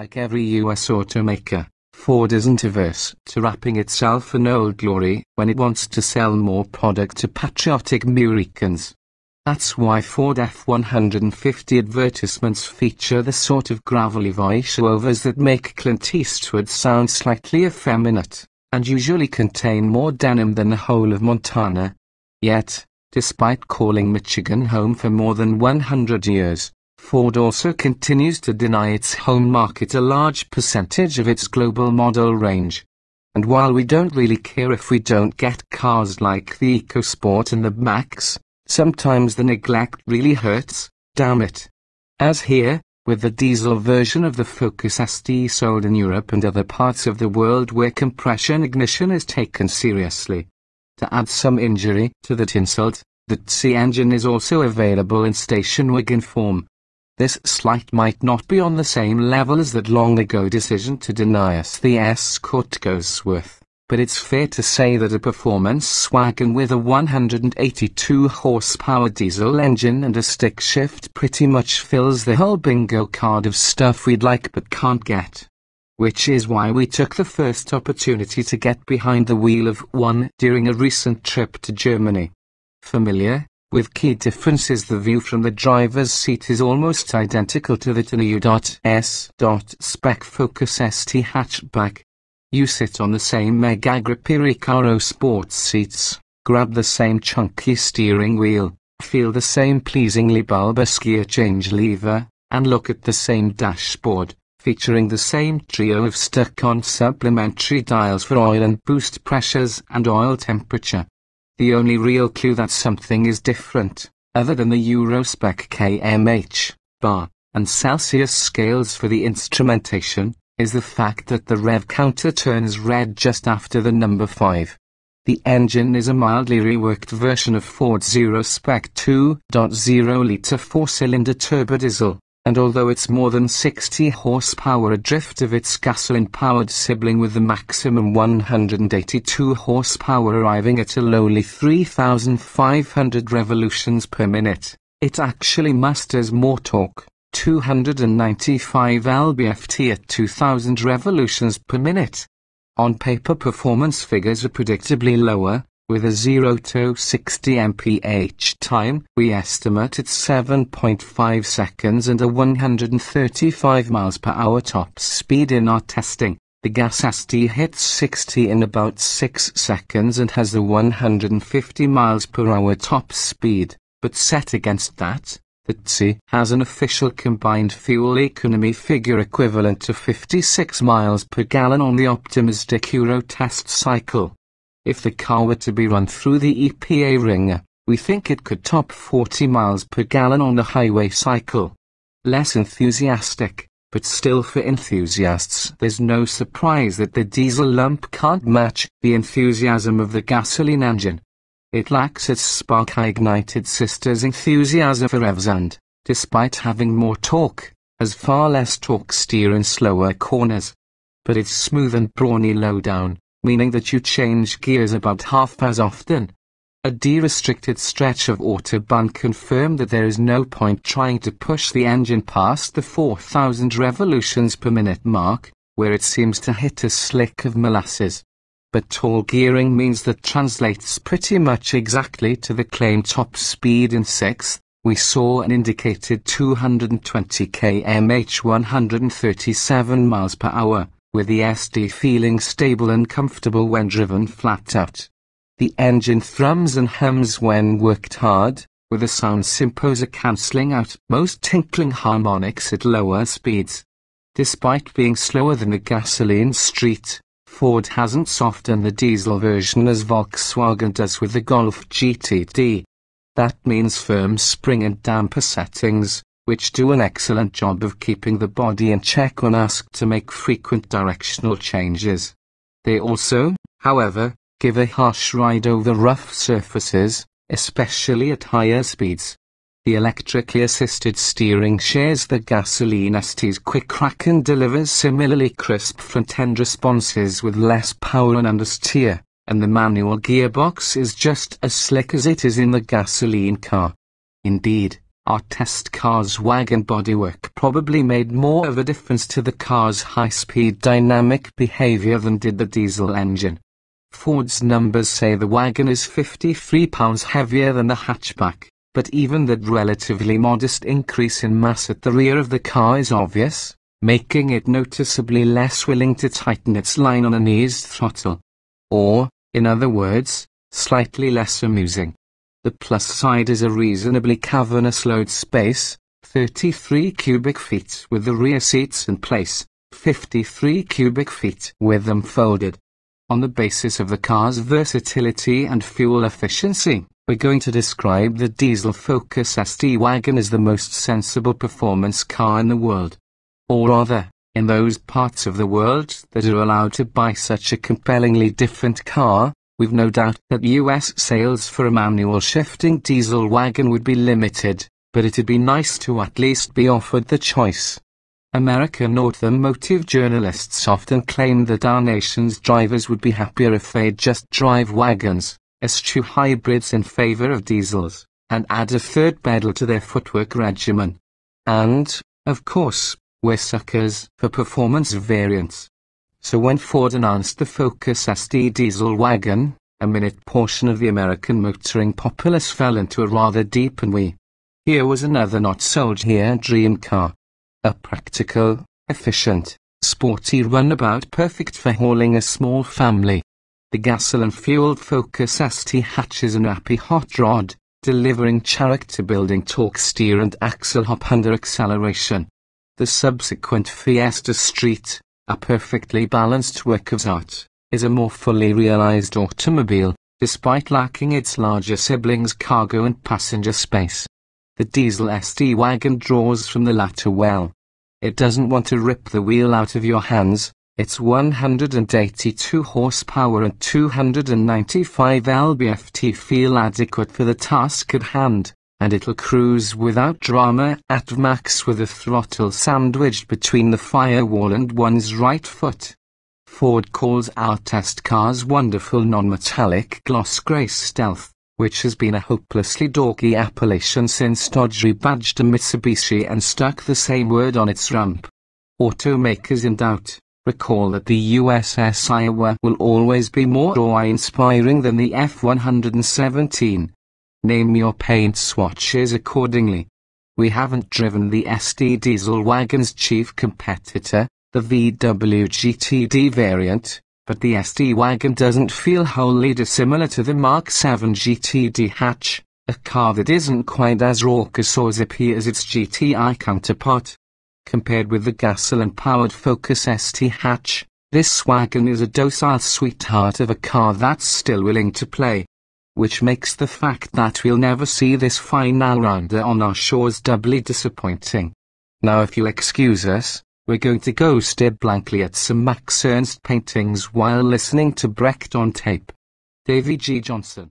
Like every US automaker, Ford isn't averse to wrapping itself in old glory when it wants to sell more product to patriotic Muricans. That's why Ford F-150 advertisements feature the sort of gravelly voiceovers that make Clint Eastwood sound slightly effeminate, and usually contain more denim than the whole of Montana. Yet, despite calling Michigan home for more than 100 years, Ford also continues to deny its home market a large percentage of its global model range. And while we don't really care if we don't get cars like the EcoSport and the Max, sometimes the neglect really hurts, damn it. As here, with the diesel version of the Focus ST sold in Europe and other parts of the world where compression ignition is taken seriously. To add some injury to that insult, the TC engine is also available in station wagon form. This slight might not be on the same level as that long-ago decision to deny us the Escort Cosworth, but it's fair to say that a performance wagon with a 182 horsepower diesel engine and a stick shift pretty much fills the whole bingo card of stuff we'd like but can't get. Which is why we took the first opportunity to get behind the wheel of one during a recent trip to Germany. Familiar? With key differences, the view from the driver's seat is almost identical to that in a U.S. spec Focus ST hatchback. You sit on the same mega grippy Recaro sports seats, grab the same chunky steering wheel, feel the same pleasingly bulbous gear change lever, and look at the same dashboard, featuring the same trio of stuck-on supplementary dials for oil and boost pressures and oil temperature. The only real clue that something is different, other than the Euro spec kmh, bar, and Celsius scales for the instrumentation, is the fact that the rev counter turns red just after the number 5. The engine is a mildly reworked version of Ford's Euro spec 2.0-litre 4-cylinder turbodiesel, and although it's more than 60 horsepower adrift of its gasoline-powered sibling with the maximum 182 horsepower arriving at a lowly 3,500 revolutions per minute, it actually musters more torque, 295 lb-ft at 2,000 revolutions per minute. On paper, performance figures are predictably lower. With a 0 to 60 mph time, we estimate it's 7.5 seconds and a 135 miles per hour top speed in our testing. The gas ST hits 60 in about 6 seconds and has a 150 miles per hour top speed, but set against that, the TC has an official combined fuel economy figure equivalent to 56 miles per gallon on the optimistic Euro test cycle. If the car were to be run through the EPA ringer, we think it could top 40 miles per gallon on the highway cycle. Less enthusiastic, but still for enthusiasts, there's no surprise that the diesel lump can't match the enthusiasm of the gasoline engine. It lacks its spark-ignited sister's enthusiasm for revs and, despite having more torque, has far less torque steer in slower corners. But it's smooth and brawny low down, meaning that you change gears about half as often. A de-restricted stretch of Autobahn confirmed that there is no point trying to push the engine past the 4,000 revolutions per minute mark, where it seems to hit a slick of molasses. But tall gearing means that translates pretty much exactly to the claimed top speed in 6th. We saw an indicated 220 kmh 137 miles per hour. With the SD feeling stable and comfortable when driven flat out. The engine thrums and hums when worked hard, with a sound symposer cancelling out most tinkling harmonics at lower speeds. Despite being slower than the gasoline street, Ford hasn't softened the diesel version as Volkswagen does with the Golf GTD. That means firm spring and damper settings, which do an excellent job of keeping the body in check when asked to make frequent directional changes. They also, however, give a harsh ride over rough surfaces, especially at higher speeds. The electrically assisted steering shares the gasoline ST's quick crack and delivers similarly crisp front-end responses with less power and understeer, and the manual gearbox is just as slick as it is in the gasoline car. Indeed, Our test car's wagon bodywork probably made more of a difference to the car's high-speed dynamic behavior than did the diesel engine. Ford's numbers say the wagon is 53 pounds heavier than the hatchback, but even that relatively modest increase in mass at the rear of the car is obvious, making it noticeably less willing to tighten its line on an eased throttle. Or, in other words, slightly less amusing. The plus side is a reasonably cavernous load space, 33 cubic feet with the rear seats in place, 53 cubic feet with them folded. On the basis of the car's versatility and fuel efficiency, we're going to describe the diesel Focus ST wagon as the most sensible performance car in the world. Or rather, in those parts of the world that are allowed to buy such a compellingly different car, we've no doubt that US sales for a manual shifting diesel wagon would be limited, but it'd be nice to at least be offered the choice. American automotive journalists often claim that our nation's drivers would be happier if they'd just drive wagons, eschew hybrids in favor of diesels, and add a third pedal to their footwork regimen. And, of course, we're suckers for performance variants. So when Ford announced the Focus ST diesel wagon, a minute portion of the American motoring populace fell into a rather deep ennui. Here was another not-sold-here dream car. A practical, efficient, sporty runabout perfect for hauling a small family. The gasoline-fueled Focus ST hatches an happy hot rod, delivering character-building torque steer and axle hop under acceleration. The subsequent Fiesta Street, a perfectly balanced work of art, is a more fully realized automobile, despite lacking its larger siblings' cargo and passenger space. The diesel ST wagon draws from the latter well. It doesn't want to rip the wheel out of your hands. Its 182 horsepower and 295 lb-ft feel adequate for the task at hand, and it'll cruise without drama at max with the throttle sandwiched between the firewall and one's right foot. Ford calls our test car's wonderful non-metallic gloss grey stealth, which has been a hopelessly dorky appellation since Dodge rebadged a Mitsubishi and stuck the same word on its rump. Automakers in doubt, recall that the USS Iowa will always be more awe-inspiring than the F-117. Name your paint swatches accordingly. We haven't driven the ST diesel wagon's chief competitor, the VW GTD variant, but the ST wagon doesn't feel wholly dissimilar to the Mark 7 GTD hatch, a car that isn't quite as raucous or zippy as its GTI counterpart. Compared with the gasoline-powered Focus ST hatch, this wagon is a docile sweetheart of a car that's still willing to play. Which makes the fact that we'll never see this fine all-rounder on our shores doubly disappointing. Now if you'll excuse us, we're going to go stare blankly at some Max Ernst paintings while listening to Brecht on tape. Davy G. Johnson.